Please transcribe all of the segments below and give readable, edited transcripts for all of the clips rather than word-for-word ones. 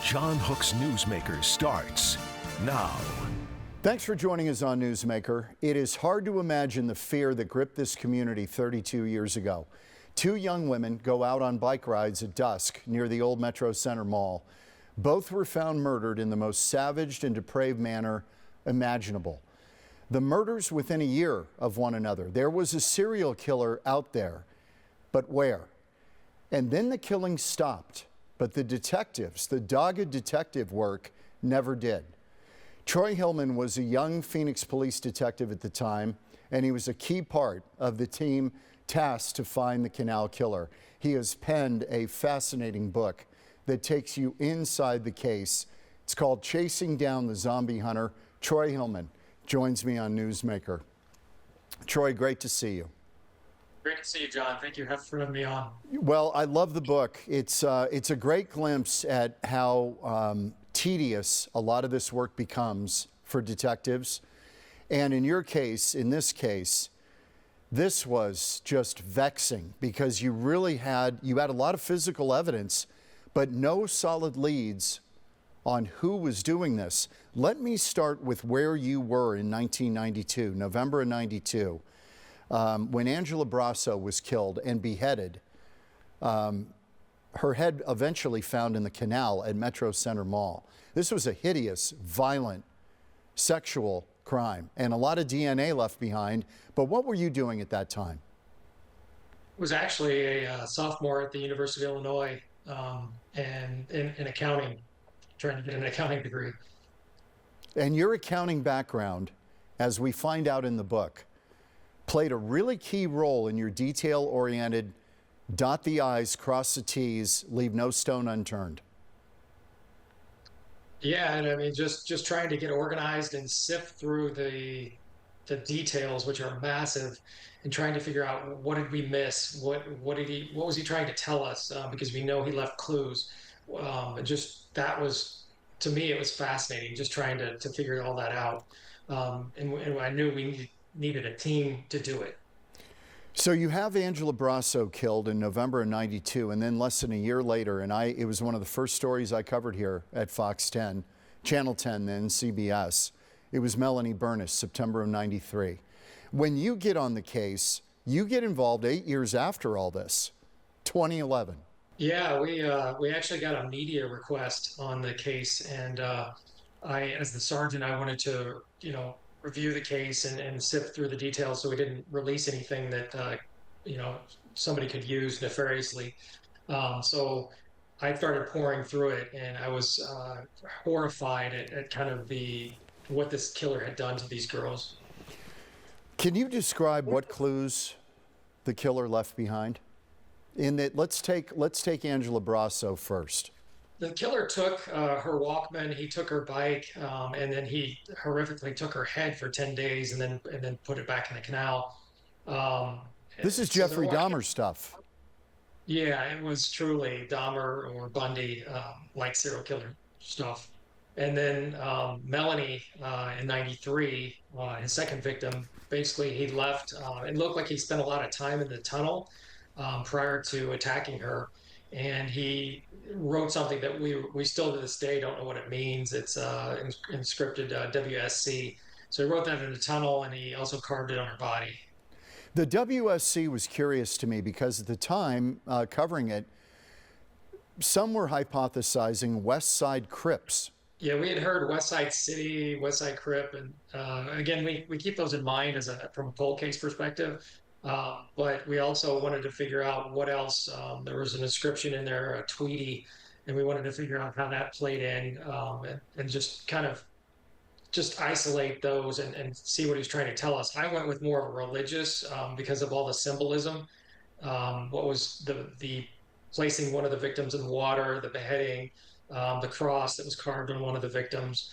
John Hook's Newsmaker starts now. Thanks for joining us on Newsmaker. It is hard to imagine the fear that gripped this community 32 years ago. Two young women go out on bike rides at dusk near the old Metrocentre mall. Both were found murdered in the most savage and depraved manner imaginable. The murders within a year of one another. There was a serial killer out there, but where? And then the killing stopped, but the detectives, the dogged detective work, never did. Troy Hillman was a young Phoenix police detective at the time, and he was a key part of the team tasked to find the Canal Killer. He has penned a fascinating book that takes you inside the case. It's called Chasing Down the Zombie Hunter. Troy Hillman joins me on Newsmaker. Troy, great to see you. Great to see you, John. Thank you for having me on. Well, I love the book. It's a great glimpse at how tedious a lot of this work becomes for detectives. And in your case, in this case, this was just vexing because you really had a lot of physical evidence, but no solid leads on who was doing this. Let me start with where you were in 1992, November of 92, when Angela Brosso was killed and beheaded. Her head eventually found in the canal at Metrocentre Mall. This was a hideous, violent, sexual crime and a lot of DNA left behind. But what were you doing at that time? I was actually a sophomore at the University of Illinois and in accounting, trying to get an accounting degree. And your accounting background, as we find out in the book, played a really key role in your detail-oriented, dot the I's, cross the T's, leave no stone unturned. Yeah, and I mean, just trying to get organized and sift through the details, which are massive, and trying to figure out what did we miss, what was he trying to tell us? Because we know he left clues, and just that was, to me, it was fascinating, just trying to figure all that out. And I knew we needed a team to do it. So you have Angela Brosso killed in November of 92, and then less than a year later, and it was one of the first stories I covered here at Fox 10, Channel 10 then, CBS. It was Melanie Bernas, September of 93. When you get on the case, you get involved 8 years after all this, 2011. Yeah, we actually got a media request on the case, and as the sergeant, I wanted to, review the case and sift through the details so we didn't release anything that, somebody could use nefariously. So I started pouring through it, and I was horrified at kind of what this killer had done to these girls. Can you describe what clues the killer left behind? In that, let's take Angela Brosso first. The killer took her Walkman, he took her bike, and then he horrifically took her head for 10 days and then put it back in the canal. This is Jeffrey Dahmer stuff. Yeah, it was truly Dahmer or Bundy, like serial killer stuff. And then Melanie in 93, his second victim, basically he left. It looked like he spent a lot of time in the tunnel prior to attacking her. And he wrote something that we still to this day don't know what it means. It's inscripted WSC. So he wrote that in the tunnel, and he also carved it on her body. The WSC was curious to me because at the time covering it, some were hypothesizing West Side Crips. Yeah, we had heard West Side City, West Side Crip, and again, we keep those in mind from a cold case perspective. But we also wanted to figure out what else. There was an inscription in there, a Tweety, and we wanted to figure out how that played in, and just kind of isolate those and see what he's trying to tell us. I went with more of a religious because of all the symbolism. What was the placing one of the victims in water, the beheading, the cross that was carved on one of the victims.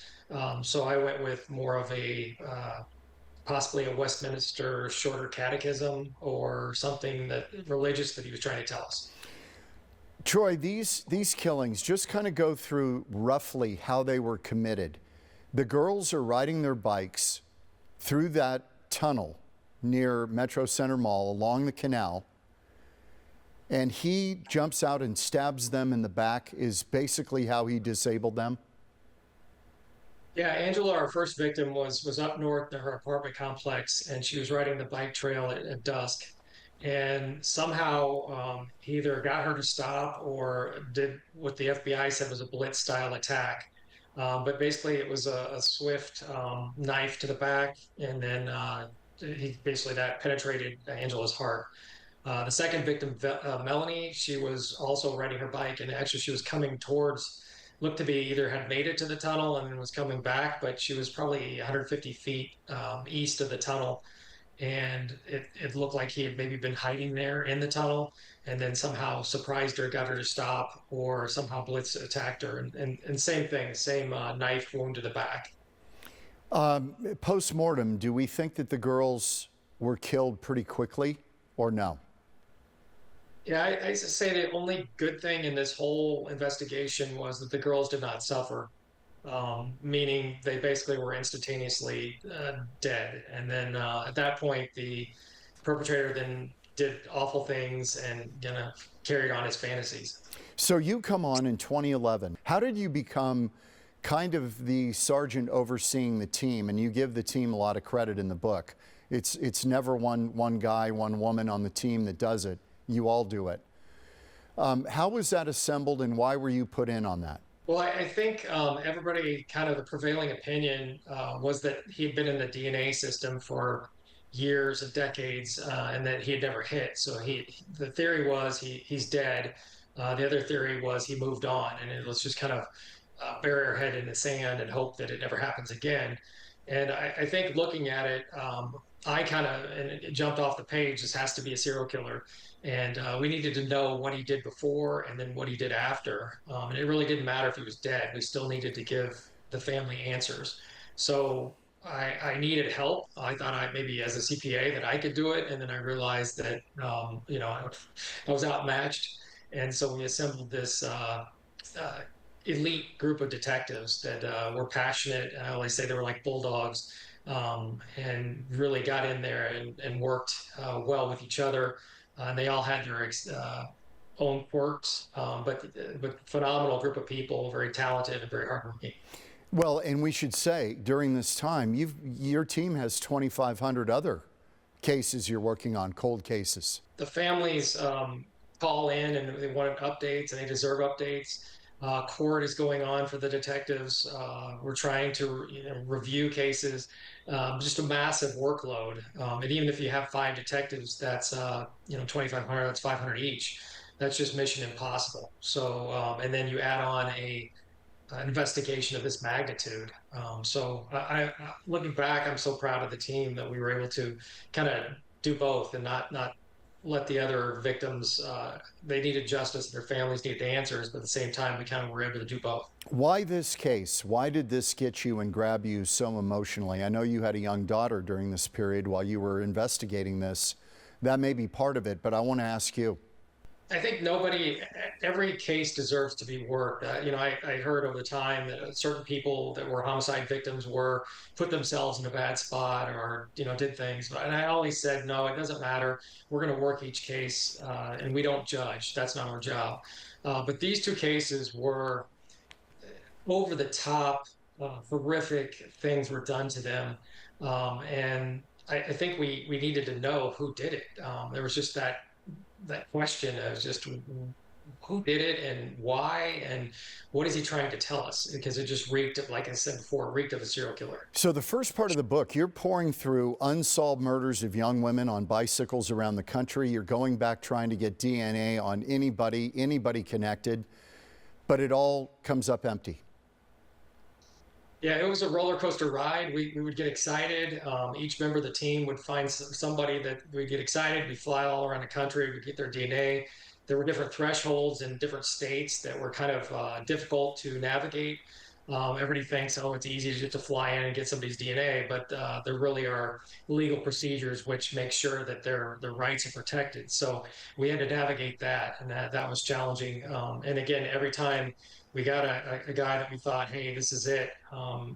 So I went with more of a possibly a Westminster shorter catechism or something that religious that he was trying to tell us. Troy, these killings, just kind of go through roughly how they were committed. The girls are riding their bikes through that tunnel near Metrocentre Mall along the canal. And he jumps out and stabs them in the back, is basically how he disabled them? Yeah, Angela, our first victim, was up north in her apartment complex, and she was riding the bike trail at dusk. And somehow he either got her to stop or did what the FBI said was a blitz style attack. But basically, it was a swift knife to the back, and then he basically that penetrated Angela's heart. The second victim, Melanie, she was also riding her bike, and actually she was coming towards, looked to be either had made it to the tunnel and then was coming back, but she was probably 150 feet east of the tunnel, and it looked like he had maybe been hiding there in the tunnel, and then somehow surprised her, got her to stop, or somehow blitz attacked her, and same thing, same knife wound to the back. Post-mortem, do we think that the girls were killed pretty quickly or no? Yeah, I say the only good thing in this whole investigation was that the girls did not suffer, meaning they basically were instantaneously dead. And then at that point, the perpetrator then did awful things and carried on his fantasies. So you come on in 2011. How did you become kind of the sergeant overseeing the team? And you give the team a lot of credit in the book. It's never one guy, one woman on the team that does it. You all do it. How was that assembled, and why were you put in on that? Well, I think everybody kind of the prevailing opinion was that he had been in the DNA system for years and decades, and that he had never hit. So the theory was he's dead. The other theory was he moved on, and let's just kind of bury our head in the sand and hope that it never happens again. And I think looking at it, I kind of, and it jumped off the page, this has to be a serial killer. And we needed to know what he did before and then what he did after. And it really didn't matter if he was dead. We still needed to give the family answers. So I needed help. I thought maybe as a CPA that I could do it. And then I realized that, I was outmatched. And so we assembled this elite group of detectives that were passionate. I always say they were like bulldogs, and really got in there and worked well with each other. And they all had their own quirks, but phenomenal group of people, very talented and very hardworking. Well, and we should say during this time, your team has 2,500 other cases you're working on, cold cases. The families call in and they want updates, and they deserve updates. Court is going on for the detectives. We're trying to review cases, just a massive workload. And even if you have 5 detectives, that's 2,500. That's 500 each. That's just mission impossible. So and then you add on an investigation of this magnitude. So looking back, I'm so proud of the team that we were able to kind of do both and not let the other victims, they needed justice, their families needed answers, but at the same time, we kind of were able to do both. Why this case? Why did this get you and grab you so emotionally? I know you had a young daughter during this period while you were investigating this. That may be part of it, but I want to ask you. I think every case deserves to be worked. I heard over the time that certain people that were homicide victims put themselves in a bad spot or, did things. And I always said, no, it doesn't matter. We're going to work each case and we don't judge. That's not our job. But these 2 cases were over the top, horrific things were done to them. And I think we needed to know who did it. There was just that question of just who did it and why and what is he trying to tell us, because it just reeked of, like I said before, reeked of a serial killer. So the first part of the book, you're pouring through unsolved murders of young women on bicycles around the country. You're going back trying to get DNA on anybody connected, but it all comes up empty. Yeah, it was a roller coaster ride. We would get excited. Each member of the team would find somebody that we'd get excited. We'd fly all around the country. We'd get their DNA. There were different thresholds in different states that were kind of difficult to navigate. Everybody thinks, oh, it's easy just to fly in and get somebody's DNA, but there really are legal procedures which make sure that their rights are protected. So we had to navigate that, and that was challenging. And again, every time we got a guy that we thought, hey, this is it,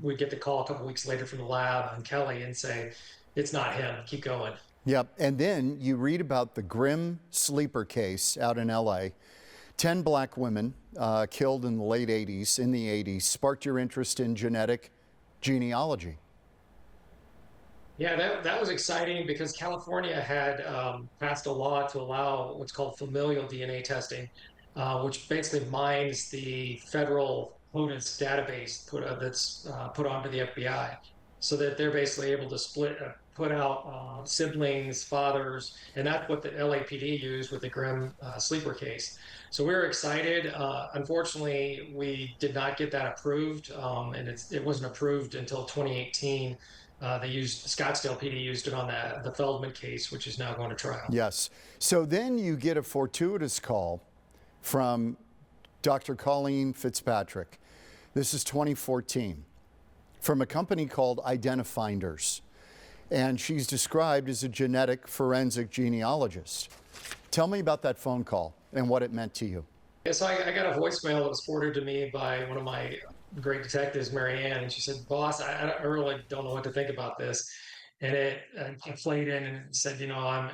we'd get the call a couple weeks later from the lab and Kelly and say, it's not him, keep going. Yep. And then you read about the grim sleeper case out in LA. 10 black women killed in the late 80s, in the 80s, sparked your interest in genetic genealogy. Yeah, that was exciting because California had passed a law to allow what's called familial DNA testing, which basically mines the federal POTUS database that's put onto the FBI, so that they're basically able to put out siblings, fathers, and that's what the LAPD used with the grim sleeper case. So we were excited. Unfortunately, we did not get that approved, and it wasn't approved until 2018. Scottsdale PD used it on the Feldman case, which is now going to trial. Yes. So then you get a fortuitous call from Dr. Colleen Fitzpatrick. This is 2014 from a company called Identifinders. And she's described as a genetic forensic genealogist. Tell me about that phone call and what it meant to you. Yeah, so I got a voicemail that was forwarded to me by one of my great detectives, Mary Ann, and she said, "Boss, I really don't know what to think about this." And I played in and said,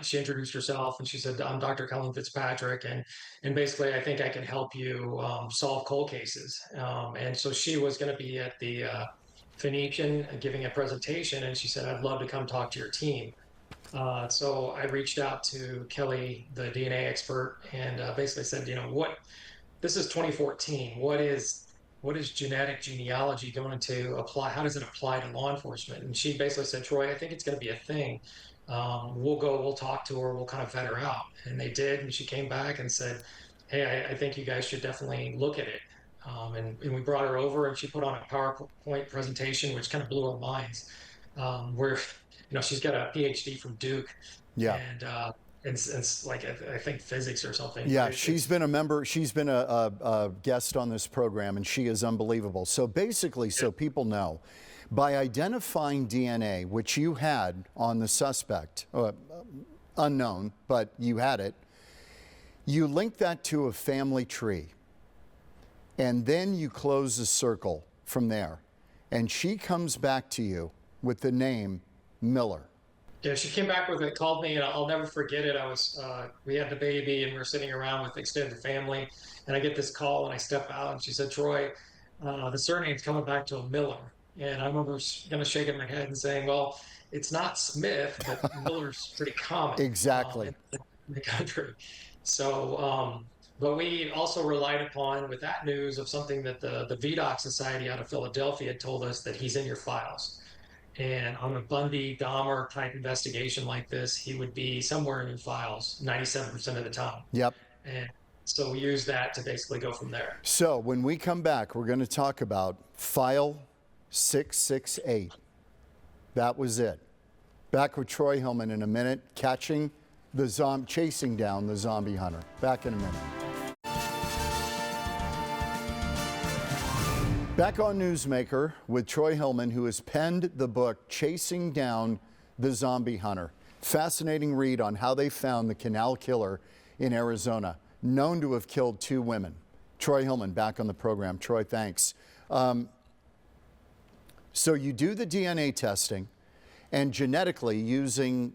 she introduced herself and she said, "I'm Dr. Colleen Fitzpatrick, and basically I think I can help you solve cold cases." And so she was going to be at the Phoenician giving a presentation, and she said, "I'd love to come talk to your team." So I reached out to Kelly, the DNA expert, and basically said, this is 2014. What is genetic genealogy going to apply? How does it apply to law enforcement? And she basically said, "Troy, I think it's going to be a thing. We'll talk to her, we'll kind of vet her out." And they did, and she came back and said, "Hey, I think you guys should definitely look at it." And we brought her over, and she put on a PowerPoint presentation, which kind of blew our minds. Where she's got a PhD from Duke. Yeah. And it's like I think physics or something. Yeah, she's been a member. She's been a guest on this program, and she is unbelievable. So basically, so people know, by identifying DNA, which you had on the suspect, unknown, but you had it, you link that to a family tree, and then you close the circle from there, and she comes back to you with the name Miller. Yeah, she came back with it, called me, and I'll never forget it. We had the baby, and we were sitting around with the extended family, and I get this call, and I step out, and she said, "Troy, the surname's coming back to a Miller." And I remember kind of shaking my head and saying, "Well, it's not Smith, but Miller's pretty common." Exactly. In the country. So, but we also relied upon, with that news, of something that the VDOC Society out of Philadelphia had told us, that he's in your files. And on a Bundy, Dahmer type investigation like this, he would be somewhere in your files 97% of the time. Yep. And so we use that to basically go from there. So when we come back, we're going to talk about file 668. That was it. Back with Troy Hillman in a minute, chasing down the zombie hunter. Back in a minute. Back on Newsmaker with Troy Hillman, who has penned the book Chasing Down the Zombie Hunter. Fascinating read on how they found the Canal Killer in Arizona, known to have killed 2 women. Troy Hillman back on the program. Troy, thanks. So you do the DNA testing, and genetically using,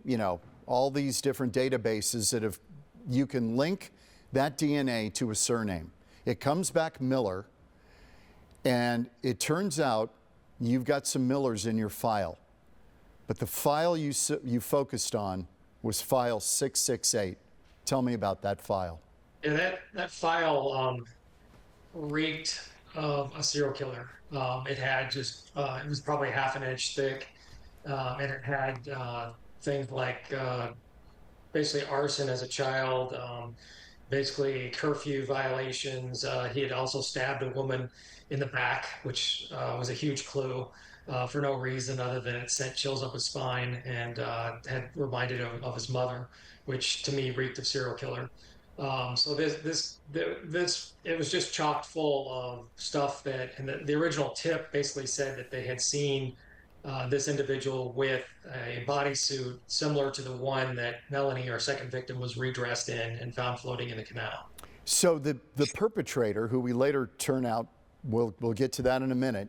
all these different databases you can link that DNA to a surname. It comes back Miller. And it turns out you've got some Millers in your file. But the file you focused on was file 668. Tell me about that file. Yeah, that file reeked of a serial killer. It had it was probably half an inch thick. And it had things like basically arson as a child, basically curfew violations. He had also stabbed a woman in the back, which was a huge clue for no reason other than it sent chills up his spine and had reminded him of his mother, which to me reeked of serial killer. So it was just chock full of stuff and the original tip basically said that they had seen this individual with a bodysuit similar to the one that Melanie, our second victim, was redressed in and found floating in the canal. So the perpetrator, who we later turn out, we'll get to that in a minute,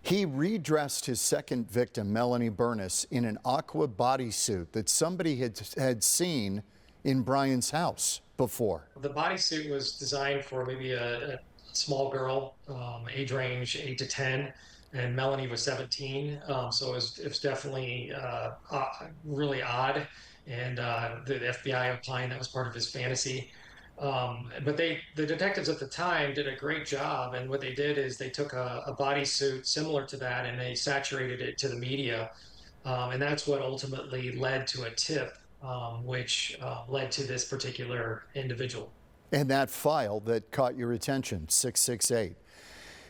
He redressed his second victim, Melanie Bernas, in an aqua bodysuit that somebody had seen in Brian's house before. The bodysuit was designed for maybe a small girl, age range 8 to 10, and Melanie was 17. So it was definitely really odd. And the FBI opined that was part of his fantasy. But the detectives at the time did a great job. And what they did is they took a bodysuit similar to that and they saturated it to the media. And that's what ultimately led to a tip, which led to this particular individual. And that file that caught your attention, 668.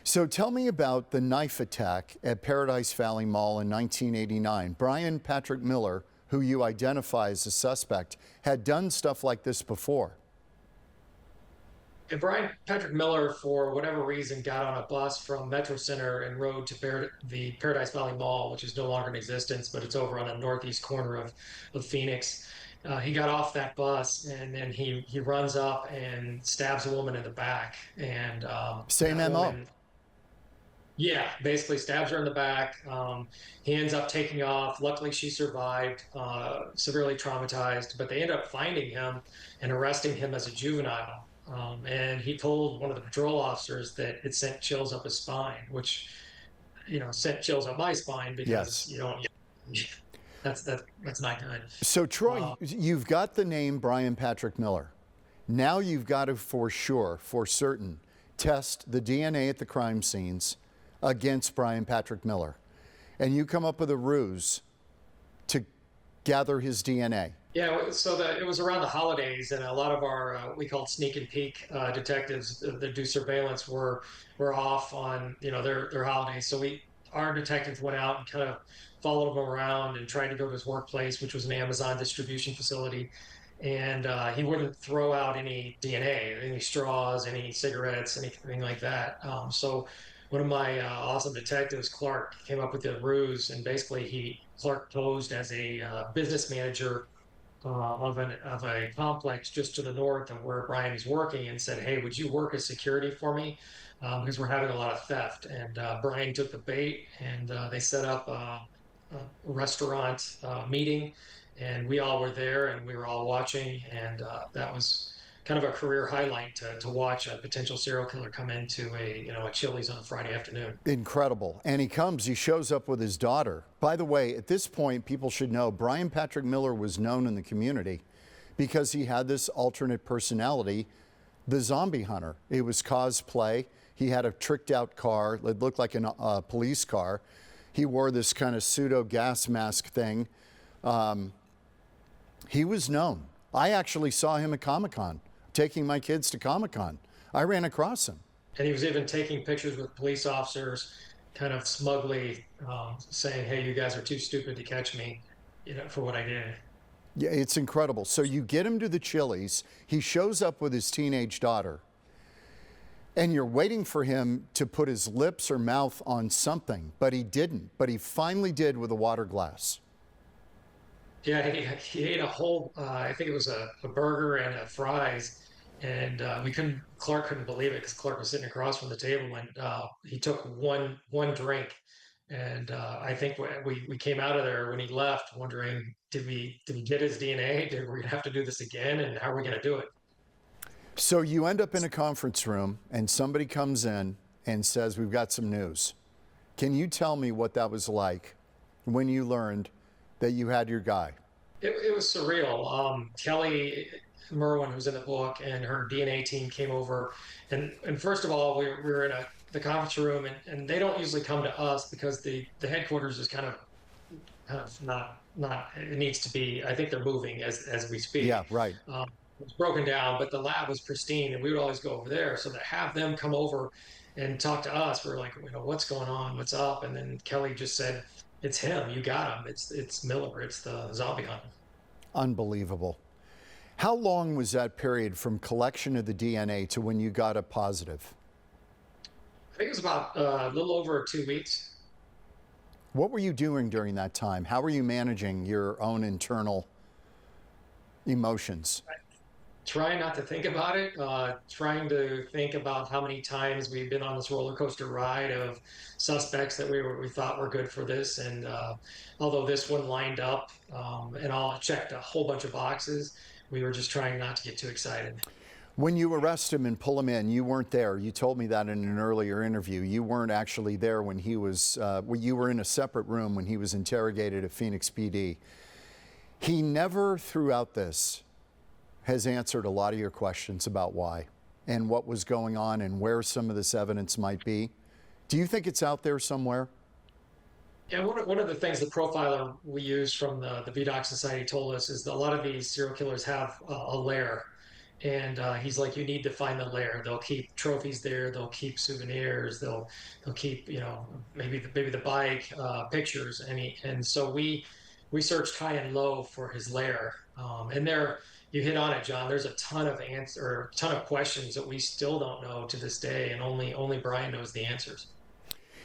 So tell me about the knife attack at Paradise Valley Mall in 1989. Brian Patrick Miller, who you identify as a suspect, had done stuff like this before. And Brian Patrick Miller, for whatever reason, got on a bus from Metrocentre and rode to the Paradise Valley Mall, which is no longer in existence, but it's over on the northeast corner of Phoenix. He got off that bus and then he runs up and stabs a woman in the back. And same MO. Yeah, basically stabs her in the back. He ends up taking off. Luckily, she survived, severely traumatized, but they end up finding him and arresting him as a juvenile. And he told one of the patrol officers that it sent chills up his spine, which, sent chills up my spine because yes. you don't. That's not good. So Troy, you've got the name Brian Patrick Miller. Now you've got to, for certain, test the DNA at the crime scenes against Brian Patrick Miller. And you come up with a ruse to gather his DNA. Yeah, so it was around the holidays, and a lot of our we called sneak and peek detectives that do surveillance were off on their holidays. So our detectives went out and kind of followed him around and tried to go to his workplace, which was an Amazon distribution facility. And he wouldn't throw out any DNA, any straws, any cigarettes, anything like that. So one of my awesome detectives, Clark, came up with a ruse, and basically Clark posed as a business manager of a complex just to the north of where Brian is working, and said, "Hey, would you work as security for me? Because we're having a lot of theft." And Brian took the bait, and they set up a restaurant meeting, and we all were there, and we were all watching, and that was kind of a career highlight to watch a potential serial killer come into a Chili's on a Friday afternoon. Incredible. And he shows up with his daughter. By the way, at this point, people should know Brian Patrick Miller was known in the community because he had this alternate personality, the zombie hunter. It was cosplay. He had a tricked out car. It looked like a police car. He wore this kind of pseudo gas mask thing. He was known. I actually saw him at Comic-Con, taking my kids to Comic-Con. I ran across him. And he was even taking pictures with police officers, kind of smugly saying, "Hey, you guys are too stupid to catch me, for what I did." Yeah, it's incredible. So you get him to the Chili's. He shows up with his teenage daughter. And you're waiting for him to put his lips or mouth on something, but he didn't. But he finally did with a water glass. Yeah, he ate a whole, I think it was a burger and fries. And Clark couldn't believe it because Clark was sitting across from the table, and he took one drink. And I think we came out of there when he left wondering, did we get his DNA? Did we have to do this again? And how are we going to do it? So you end up in a conference room and somebody comes in and says, "We've got some news." Can you tell me what that was like when you learned that you had your guy? It was surreal. Kelly Merwin, who's in the book, and her DNA team came over. And first of all, we were in the conference room, and they don't usually come to us because the headquarters is kind of not, it needs to be, I think they're moving as we speak. Yeah, right. It's broken down, but the lab was pristine, and we would always go over there. So to have them come over and talk to us, we're like, what's going on? What's up? And then Kelly just said, "It's him. You got him. It's Miller. It's the zombie hunter." Unbelievable. How long was that period from collection of the DNA to when you got a positive? I think it was about a little over 2 weeks. What were you doing during that time? How were you managing your own internal emotions? trying not to think about it, trying to think about how many times we've been on this roller coaster ride of suspects that we thought were good for this. And although this one lined up and all checked a whole bunch of boxes, we were just trying not to get too excited. When you arrest him and pull him in, you weren't there. You told me that in an earlier interview. You weren't actually there when he was, you were in a separate room when he was interrogated at Phoenix PD. He never, throughout this, has answered a lot of your questions about why and what was going on and where some of this evidence might be. Do you think it's out there somewhere? Yeah, one of the things the profiler we use from the VDoc Society told us is that a lot of these serial killers have a lair. And he's like, you need to find the lair. They'll keep trophies there. They'll keep souvenirs. They'll keep, you know, maybe the bike, pictures. And so we searched high and low for his lair. And there, you hit on it, John. There's a ton of questions that we still don't know to this day, and only Brian knows the answers.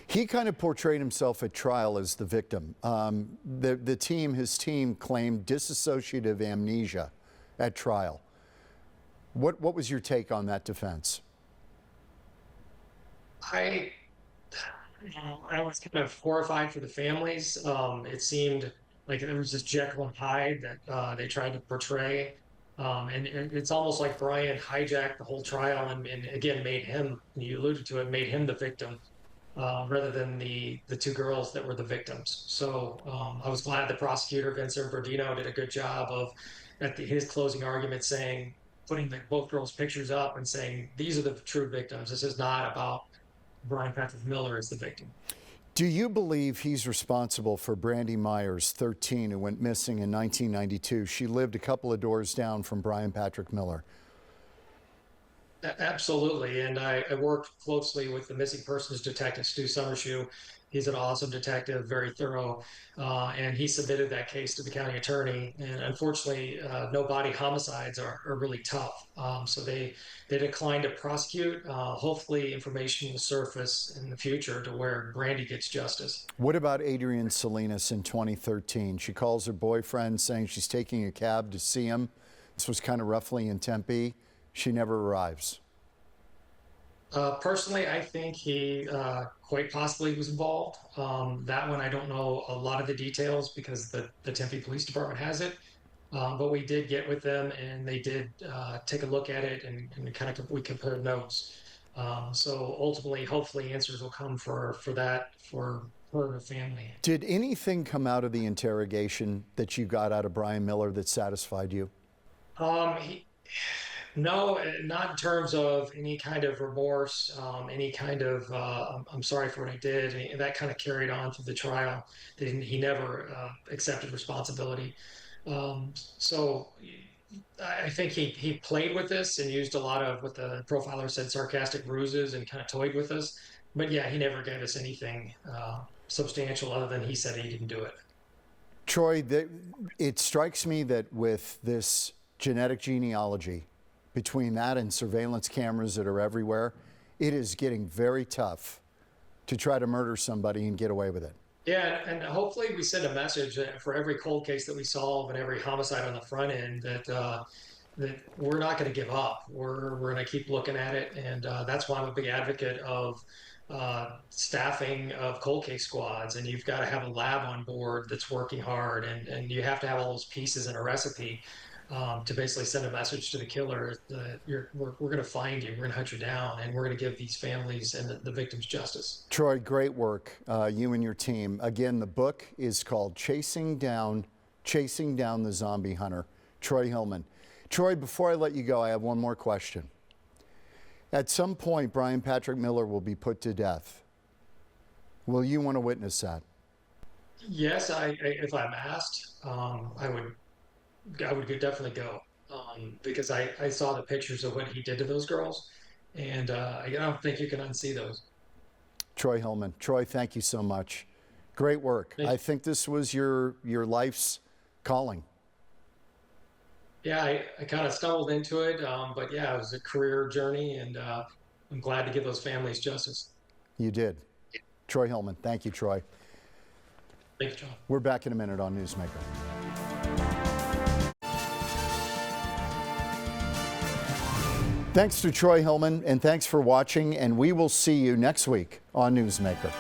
He kind of portrayed himself at trial as the victim. His team claimed dissociative amnesia at trial. What was your take on that defense? I was kind of horrified for the families. It seemed like there was this Jekyll and Hyde that they tried to portray. And it's almost like Brian hijacked the whole trial and again made him, you alluded to it, made him the victim rather than the two girls that were the victims. So I was glad the prosecutor, Vincent Berdino, did a good job of, his closing argument, saying, putting both girls' pictures up and saying, these are the true victims. This is not about Brian Patrick Miller as the victim. Do you believe he's responsible for Brandy Myers, 13, who went missing in 1992? She lived a couple of doors down from Brian Patrick Miller. Absolutely. And I worked closely with the missing persons detective, Stu Summershoe. He's an awesome detective, very thorough, and he submitted that case to the county attorney. And unfortunately, no body homicides are really tough. So they declined to prosecute. Hopefully information will surface in the future to where Brandy gets justice. What about Adrienne Salinas in 2013? She calls her boyfriend saying she's taking a cab to see him. This was kind of roughly in Tempe. She never arrives. Personally, I think he quite possibly was involved. That one, I don't know a lot of the details because the Tempe Police Department has it. But we did get with them and they did take a look at it and we compared notes. So ultimately, hopefully answers will come for her and her family. Did anything come out of the interrogation that you got out of Brian Miller that satisfied you? No, not in terms of any kind of remorse, any kind of I'm sorry for what I did. And that kind of carried on through the trial. He never accepted responsibility. So I think he played with this and used a lot of what the profiler said, sarcastic ruses, and kind of toyed with us. But yeah, he never gave us anything substantial other than he said he didn't do it. Troy, it strikes me that with this genetic genealogy, between that and surveillance cameras that are everywhere, it is getting very tough to try to murder somebody and get away with it. Yeah, and hopefully we send a message for every cold case that we solve and every homicide on the front end that we're not going to give up. We're going to keep looking at it, and that's why I'm a big advocate of staffing of cold case squads. And you've got to have a lab on board that's working hard, and you have to have all those pieces in a recipe. To basically send a message to the killer that we're going to find you, we're going to hunt you down, and we're going to give these families and the victims justice. Troy, great work, you and your team. Again, the book is called Chasing Down the Zombie Hunter, Troy Hillman. Troy, before I let you go, I have one more question. At some point, Brian Patrick Miller will be put to death. Will you want to witness that? Yes, if I'm asked, I would definitely go because I saw the pictures of what he did to those girls, and I don't think you can unsee those. Troy Hillman. Troy, thank you so much. Great work. I think this was your life's calling. Yeah, I kind of stumbled into it, but yeah, it was a career journey, and I'm glad to give those families justice. You did. Troy Hillman. Thank you, Troy. Thank you, John. We're back in a minute on Newsmaker. Thanks to Troy Hillman, and thanks for watching, and we will see you next week on Newsmaker.